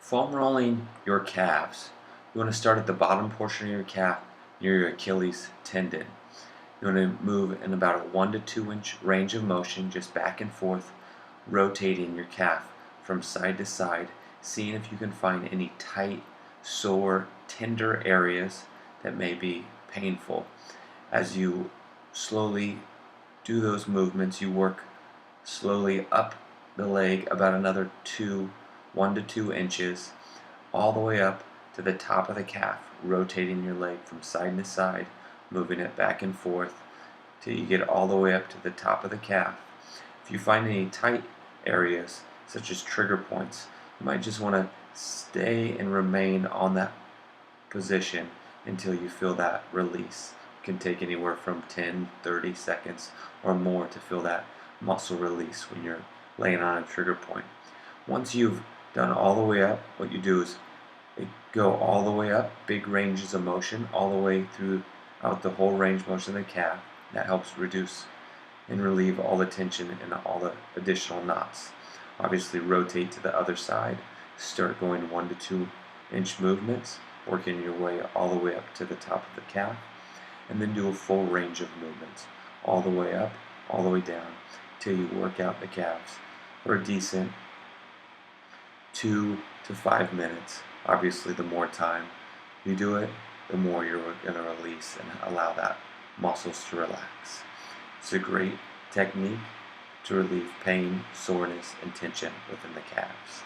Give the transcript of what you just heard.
Foam rolling your calves. You want to start at the bottom portion of your calf near your Achilles tendon. You want to move in about a 1 to 2 inch range of motion, just back and forth, rotating your calf from side to side, seeing if you can find any tight, sore, tender areas that may be painful. As you slowly do those movements, you work slowly up the leg about another 1 to 2 inches, all the way up to the top of the calf, rotating your leg from side to side, moving it back and forth till you get all the way up to the top of the calf. If you find any tight areas, such as trigger points, you might just want to stay and remain on that position until you feel that release. It can take anywhere from 10, 30 seconds or more to feel that muscle release when you're laying on a trigger point. Once you've done all the way up, what you do is go all the way up, big ranges of motion, all the way throughout the whole range of motion of the calf. That helps reduce and relieve all the tension and all the additional knots. Obviously rotate to the other side, start going 1 to 2 inch movements, working your way all the way up to the top of the calf, and then do a full range of movements, all the way up, all the way down, till you work out the calves for a decent 2 to 5 minutes. Obviously, the more time you do it, the more you're going to release and allow that muscles to relax. It's a great technique to relieve pain, soreness, and tension within the calves.